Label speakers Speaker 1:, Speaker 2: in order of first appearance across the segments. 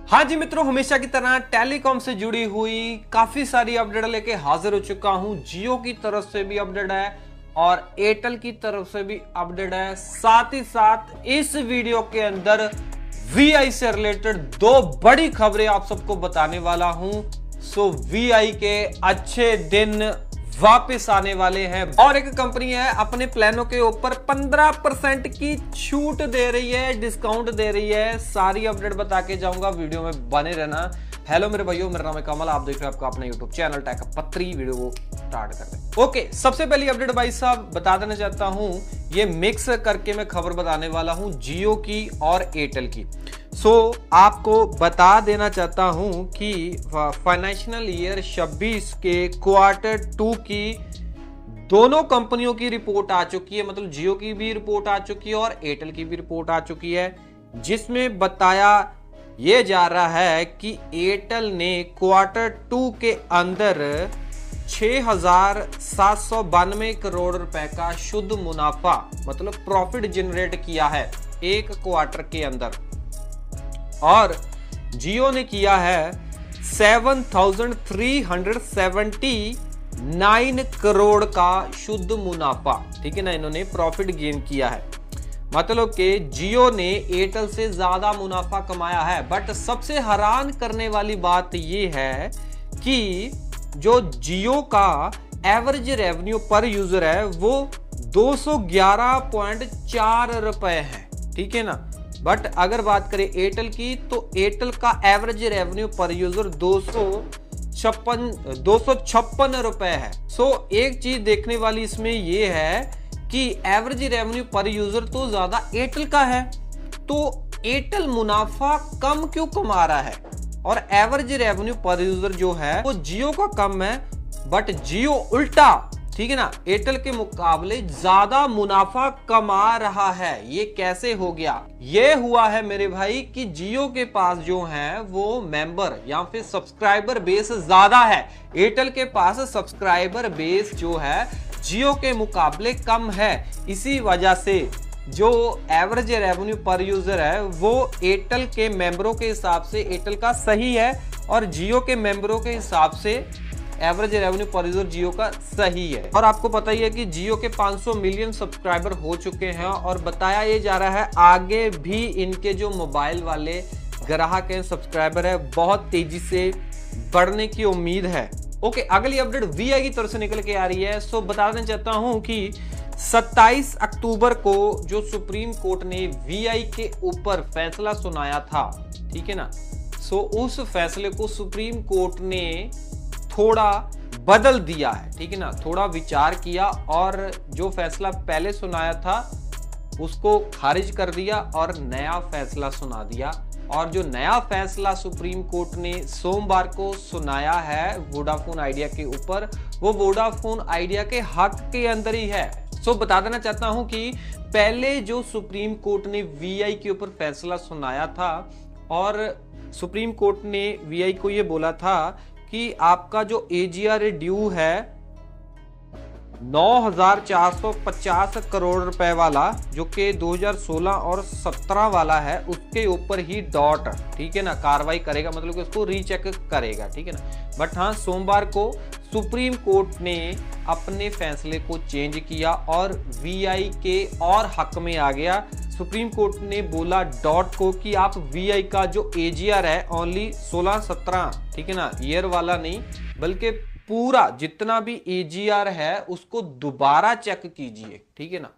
Speaker 1: हाँ जी मित्रों, हमेशा की तरह टेलीकॉम से जुड़ी हुई काफी सारी अपडेट लेके हाजिर हो चुका हूं। जियो की तरफ से भी अपडेट है और एयरटेल की तरफ से भी अपडेट है। साथ ही साथ इस वीडियो के अंदर वीआई से रिलेटेड दो बड़ी खबरें आप सबको बताने वाला हूं। सो वीआई के अच्छे दिन वापस आने वाले हैं और एक कंपनी है अपने प्लानों के ऊपर 15% की छूट दे रही है, डिस्काउंट दे रही है। सारी अपडेट बता के जाऊंगा, वीडियो में बने रहना। हेलो मेरे भाइयों, मेरा नाम है कमल, आप देख रहे हैं आपका अपना यूट्यूब चैनल टेक पत्री। वीडियो को स्टार्ट करते हैं। ओके, सबसे पहली अपडेट भाई साहब बता देना चाहता हूं, ये मिक्स करके मैं खबर बताने वाला हूं जियो की और एयरटेल की। आपको बता देना चाहता हूं कि फाइनेंशियल ईयर 26 के Q2 की दोनों कंपनियों की रिपोर्ट आ चुकी है। मतलब जियो की भी रिपोर्ट आ चुकी है और एयरटेल की भी रिपोर्ट आ चुकी है, जिसमें बताया यह जा रहा है कि एयरटेल ने Q2 के अंदर 6,792 करोड़ रुपए का शुद्ध मुनाफा मतलब प्रॉफिट जनरेट किया है एक क्वार्टर के अंदर, और जियो ने किया है 7,379 करोड़ का शुद्ध मुनाफा। ठीक है ना, इन्होंने प्रॉफिट गेन किया है। मतलब कि जियो ने एयरटेल से ज्यादा मुनाफा कमाया है। बट सबसे हैरान करने वाली बात यह है कि जो जियो का एवरेज रेवेन्यू पर यूजर है वो 211.4 रुपए है। ठीक है ना, बट अगर बात करें एयरटेल की तो एयरटेल का एवरेज रेवेन्यू पर यूजर 256 रुपए है। एक चीज देखने वाली इसमें यह है कि एवरेज रेवेन्यू पर यूजर तो ज्यादा एयरटेल का है, तो एयरटेल मुनाफा कम क्यों कमा रहा है और एवरेज रेवेन्यू पर यूजर जो है वो जियो का कम है। बट जियो उल्टा, ठीक है ना, एयरटेल के मुकाबले ज्यादा मुनाफा कमा रहा है। ये कैसे हो गया? ये हुआ है मेरे भाई कि जियो के पास जो है वो मेंबर या फिर सब्सक्राइबर बेस ज्यादा है। एयरटेल के पास सब्सक्राइबर बेस जो है जियो के मुकाबले कम है। इसी वजह से जो एवरेज रेवेन्यू पर यूजर है वो एयरटेल के मेंबरों के हिसाब से एयरटेल का सही है और जियो के मेंबरों के हिसाब से एवरेज रेवेन्यू पर यूजर जियो का सही है। और आपको पता ही है कि जियो के 500 मिलियन सब्सक्राइबर हो चुके हैं और बताया ये जा रहा है आगे भी इनके जो मोबाइल वाले ग्राहक हैं, सब्सक्राइबर है, बहुत तेजी से बढ़ने की उम्मीद है। ओके, अगली अपडेट वीआई की तरफ से निकल के आ रही है। बता देना चाहता हूं कि 27 अक्टूबर को जो सुप्रीम कोर्ट ने वीआई के ऊपर फैसला सुनाया था, ठीक है ना, उस फैसले को सुप्रीम कोर्ट ने थोड़ा बदल दिया है। ठीक है ना, थोड़ा विचार किया और जो फैसला पहले सुनाया था उसको खारिज कर दिया और नया फैसला सुना दिया। और जो नया फैसला सुप्रीम कोर्ट ने सोमवार को सुनाया है वोडाफोन आइडिया के ऊपर, वो वोडाफोन आइडिया के हक के अंदर ही है। बता देना चाहता हूं कि पहले जो सुप्रीम कोर्ट ने वीआई के ऊपर फैसला सुनाया था और सुप्रीम कोर्ट ने वीआई को ये बोला था कि आपका जो एजीआर ड्यू है 9,450 करोड़ रुपए वाला, जो कि 2016 और 17 वाला है, उसके ऊपर ही डॉट, ठीक है ना, कार्रवाई करेगा, मतलब कि उसको रीचेक करेगा। ठीक है ना, बट हाँ, सोमवार को सुप्रीम कोर्ट ने अपने फैसले को चेंज किया और वीआई के और हक में आ गया। सुप्रीम कोर्ट ने बोला डॉट को कि आप वीआई का जो एजीआर है ओनली 16-17, ठीक है ना, ईयर वाला नहीं, बल्कि पूरा जितना भी एजीआर है उसको दोबारा चेक कीजिए। ठीक है ना,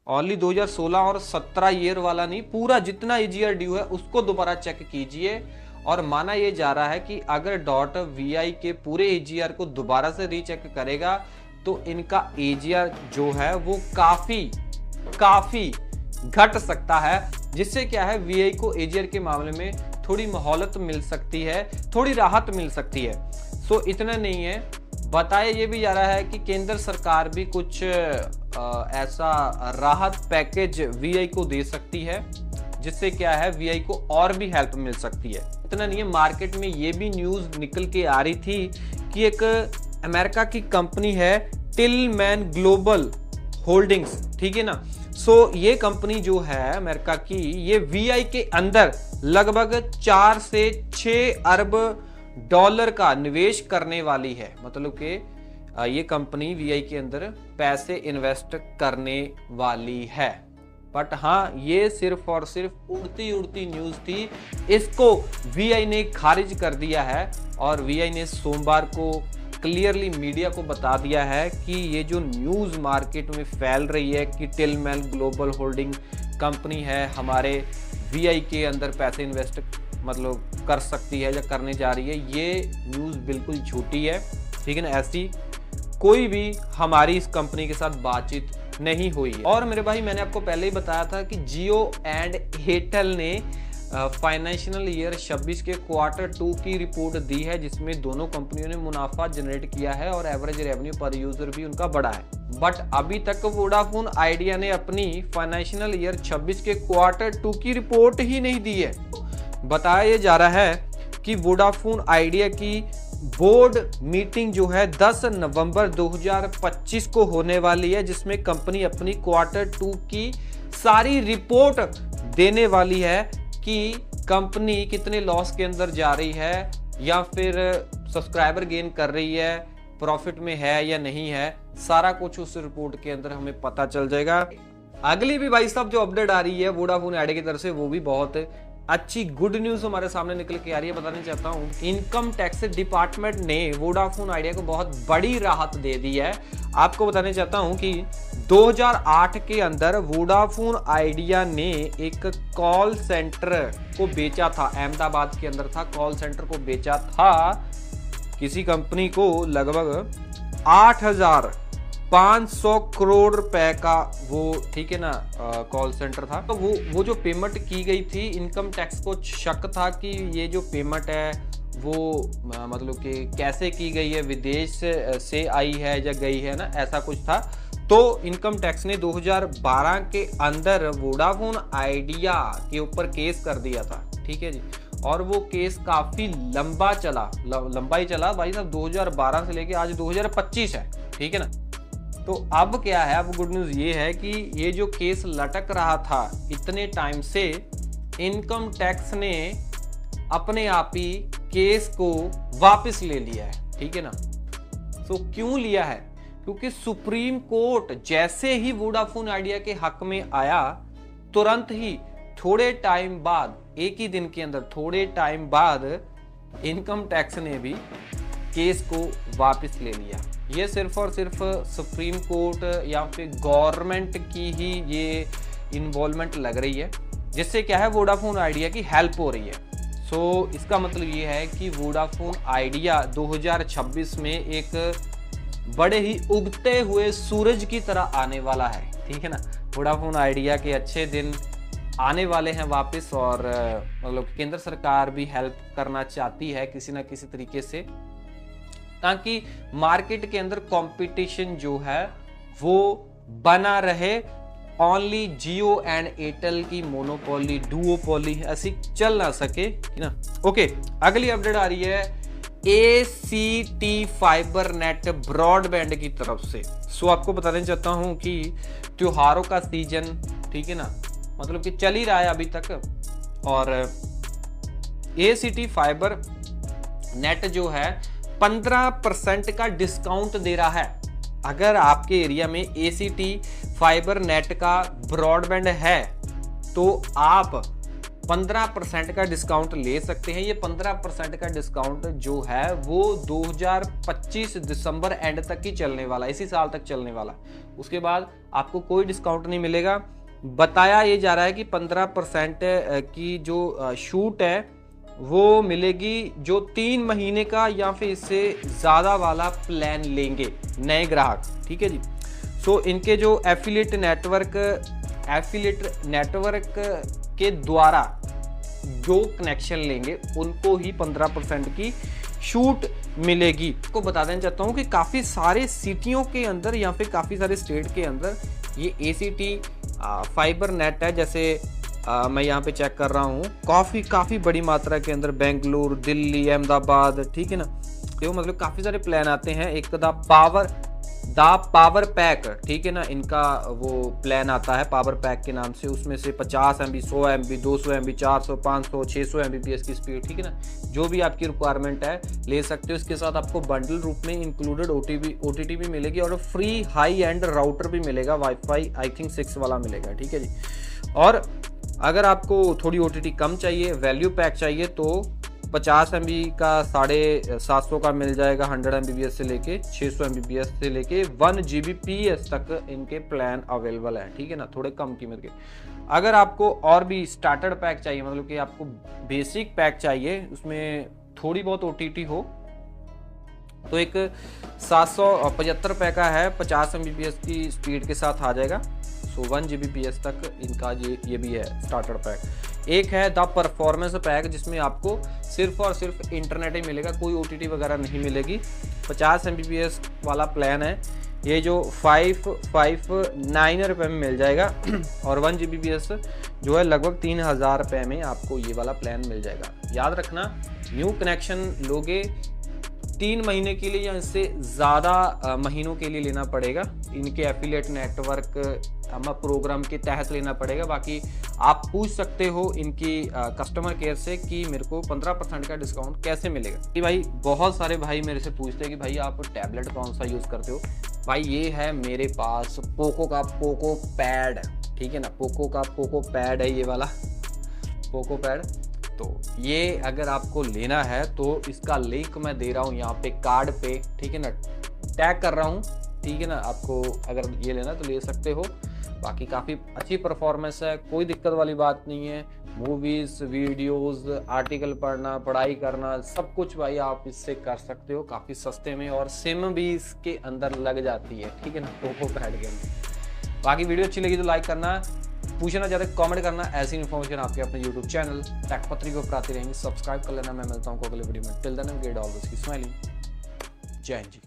Speaker 1: ओनली 2016 और 17 ईयर वाला नहीं, पूरा जितना एजीआर ड्यू है उसको दोबारा चेक कीजिए। और माना यह जा रहा है कि अगर डॉट वीआई के पूरे एजीआर को दोबारा से रीचेक करेगा तो इनका एजीआर जो है वो काफी घट सकता है, जिससे क्या है वीआई को एजीआर के मामले में थोड़ी मोहलत मिल सकती है, थोड़ी राहत मिल सकती है। इतना नहीं है, बताया ये भी जा रहा है कि केंद्र सरकार भी कुछ ऐसा राहत पैकेज वीआई को दे सकती है, जिससे क्या है वीआई को और भी हेल्प मिल सकती है। इतना नहीं है, मार्केट में ये भी न्यूज निकल के आ रही थी कि एक अमेरिका की कंपनी है टिलमैन ग्लोबल होल्डिंग्स, ठीक है ना, सो ये कंपनी जो है अमेरिका की, ये VI के अंदर लगभग 4 से 6 अरब डॉलर का निवेश करने वाली है। मतलब कि ये कंपनी VI के अंदर पैसे इन्वेस्ट करने वाली है। बट हाँ, ये सिर्फ और सिर्फ उड़ती उड़ती न्यूज थी, इसको VI ने खारिज कर दिया है और VI ने सोमवार को क्लियरली मीडिया को बता दिया है कि ये जो न्यूज मार्केट में फैल रही है कि टिलमैन ग्लोबल होल्डिंग कंपनी है हमारे VI के अंदर पैसे इन्वेस्ट मतलब कर सकती है या करने जा रही है, ये न्यूज बिल्कुल झूठी है। ठीक है ना, ऐसी कोई भी हमारी इस कंपनी के साथ बातचीत नहीं हुई है। और मेरे भाई, मैंने आपको पहले ही बताया था कि जियो एंड एयरटेल ने फाइनेंशियल ईयर 26 के Q2 की रिपोर्ट दी है, जिसमें दोनों कंपनियों ने मुनाफा जनरेट किया है और एवरेज रेवेन्यू पर यूजर भी उनका बढ़ा है। बट अभी तक वोडाफोन आइडिया ने अपनी फाइनेंशियल ईयर 26 के Q2 की रिपोर्ट ही नहीं दी है। बताया जा रहा है कि वोडाफोन आइडिया की बोर्ड मीटिंग जो है 10 नवंबर 2025 को होने वाली है, जिसमें कंपनी अपनी Q2 की सारी रिपोर्ट देने वाली है कि कंपनी कितने लॉस के अंदर जा रही है या फिर सब्सक्राइबर गेन कर रही है, प्रॉफिट में है या नहीं है। सारा कुछ उस रिपोर्ट के अंदर हमें पता चल जाएगा। अगली भी भाई साहब जो अपडेट आ रही है वोडाफोन आइडिया की तरफ से, वो भी बहुत अच्छी गुड न्यूज हमारे सामने निकल के आ रही है। बताना चाहता हूँ, इनकम टैक्स डिपार्टमेंट ने वोडाफोन आइडिया को बहुत बड़ी राहत दे दी है। आपको बताना चाहता हूँ कि 2008 के अंदर वोडाफोन आइडिया ने एक कॉल सेंटर को बेचा था, अहमदाबाद के अंदर था, कॉल सेंटर को बेचा था किसी कंपनी को लगभग 8,500 करोड़ रुपए का वो, ठीक है ना, कॉल सेंटर था। तो वो जो पेमेंट की गई थी, इनकम टैक्स को शक था कि ये जो पेमेंट है वो मतलब कि कैसे की गई है, विदेश से आई है या गई है ना, ऐसा कुछ था। तो इनकम टैक्स ने 2012 के अंदर वोडाफोन आइडिया के ऊपर केस कर दिया था। ठीक है जी, और वो केस काफी लंबा ही चला भाई साहब, 2012 से लेके आज 2025 है। ठीक है ना, तो अब क्या है, अब गुड न्यूज ये है कि ये जो केस लटक रहा था इतने टाइम से, इनकम टैक्स ने अपने आप ही केस को वापस ले लिया है। ठीक है ना, तो क्यों लिया है? क्योंकि सुप्रीम कोर्ट जैसे ही वोडाफोन आइडिया के हक में आया, तुरंत ही थोड़े टाइम बाद, एक ही दिन के अंदर थोड़े टाइम बाद, इनकम टैक्स ने भी केस को वापस ले लिया। ये सिर्फ और सिर्फ सुप्रीम कोर्ट या फिर गवर्नमेंट की ही ये इन्वॉल्वमेंट लग रही है, जिससे क्या है, वोडाफोन आइडिया की हेल्प हो रही है। सो इसका मतलब ये है कि वोडाफोन आइडिया 2026 में एक बड़े ही उगते हुए सूरज की तरह आने वाला है। ठीक है ना, वोडाफोन आइडिया के अच्छे दिन आने वाले हैं वापस, और मतलब केंद्र सरकार भी हेल्प करना चाहती है किसी ना किसी तरीके से, ताकि मार्केट के अंदर कंपटीशन जो है वो बना रहे। ओनली जियो एंड एयरटेल की मोनोपोली, डुओपोली ऐसी चल ना सके ना। ओके, अगली अपडेट आ रही है ACT फाइबर नेट ब्रॉडबैंड की तरफ से। सो आपको बताना चाहता हूं कि त्योहारों का सीजन, ठीक है ना, मतलब कि चल ही रहा है अभी तक, और ACT फाइबर नेट जो है 15% का डिस्काउंट दे रहा है। अगर आपके एरिया में ACT फाइबर नेट का ब्रॉडबैंड है तो आप 15% का डिस्काउंट ले सकते हैं। ये 15% का डिस्काउंट जो है वो 2025 दिसंबर एंड तक ही चलने वाला, इसी साल तक चलने वाला। उसके बाद आपको कोई डिस्काउंट नहीं मिलेगा। बताया ये जा रहा है कि 15% की जो छूट है वो मिलेगी जो 3 महीने का या फिर इससे ज़्यादा वाला प्लान लेंगे नए ग्राहक। ठीक है जी, सो इनके जो एफिलिएट नेटवर्क के द्वारा जो कनेक्शन लेंगे उनको ही 15% की छूट मिलेगी। को बता देना चाहता हूँ कि काफ़ी सारे सिटियों के अंदर या फिर काफ़ी सारे स्टेट के अंदर ये ACT फाइबर नेट है। जैसे मैं यहाँ पे चेक कर रहा हूँ, काफ़ी बड़ी मात्रा के अंदर बेंगलुरु, दिल्ली, अहमदाबाद, ठीक है ना, तो मतलब काफ़ी सारे प्लान आते हैं। एक the power the power pack, ठीक है ना, इनका वो प्लान आता है पावर पैक के नाम से, उसमें से 50 MB, 100 MB, 200 MB, 400, 500, 600 Mbps की स्पीड, ठीक है ना, जो भी आपकी रिक्वायरमेंट है ले सकते हो। इसके साथ आपको बंडल रूप में इंक्लूडेड OTT भी मिलेगी और फ्री हाई एंड राउटर भी मिलेगा, वाईफाई आई थिंक 6 वाला मिलेगा, ठीक है जी। और अगर आपको थोड़ी OTT कम चाहिए, वैल्यू पैक चाहिए, तो 50 MB का 750 का मिल जाएगा, 100 Mbps से लेके 600 Mbps से लेके 1 Gbps तक इनके प्लान अवेलेबल है, ठीक है ना, थोड़े कम कीमत के। अगर आपको और भी स्टार्टर पैक चाहिए, मतलब कि आपको बेसिक पैक चाहिए, उसमें थोड़ी बहुत OTT हो, तो एक 775 रुपये का है, 50 Mbps की स्पीड के साथ आ जाएगा, सो 1 Gbps तक इनका ये भी है स्टार्टर पैक। एक है द परफॉर्मेंस पैक, जिसमें आपको सिर्फ और सिर्फ इंटरनेट ही मिलेगा, कोई OTT वगैरह नहीं मिलेगी। 50 Mbps वाला प्लान है ये, जो 559 रुपये में मिल जाएगा और 1 Gbps जो है लगभग 3000 रुपये में आपको ये वाला प्लान मिल जाएगा। याद रखना, न्यू कनेक्शन लोगे 3 महीने के लिए या इससे ज़्यादा महीनों के लिए लेना पड़ेगा, इनके एफिलिएट नेटवर्क प्रोग्राम के तहत लेना पड़ेगा। बाकी आप पूछ सकते हो इनकी कस्टमर केयर से कि मेरे को 15% का डिस्काउंट कैसे मिलेगा। कि भाई बहुत सारे भाई मेरे से पूछते हैं कि भाई आप टैबलेट कौन सा यूज़ करते हो। भाई ये है मेरे पास पोको का पोको पैड, ठीक है ना, पोको का पोको पैड है ये वाला पोको पैड। तो ये अगर आपको लेना है तो इसका लिंक मैं दे रहा हूँ यहाँ पे कार्ड पे, ठीक है ना, टैग कर रहा हूँ, ठीक है ना। आपको अगर ये लेना तो ले सकते हो। बाकी काफ़ी अच्छी परफॉर्मेंस है, कोई दिक्कत वाली बात नहीं है। मूवीज़, वीडियोस, आर्टिकल पढ़ना, पढ़ाई करना, सब कुछ भाई आप इससे कर सकते हो काफ़ी सस्ते में, और सिम भी इसके अंदर लग जाती है, ठीक है ना, पोको पैड के अंदर। बाकी वीडियो अच्छी लगी तो लाइक करना, पूछना चाहते कमेंट करना। ऐसी इन्फॉर्मेशन आपके अपने यूट्यूब चैनल टेक पत्री को आती रहेंगी, सब्सक्राइब कर लेना। मैं मिलता हूँ अगले वीडियो में। टिल देन गेट ऑलवेज की स्माइलिंग। जय हिंद जी।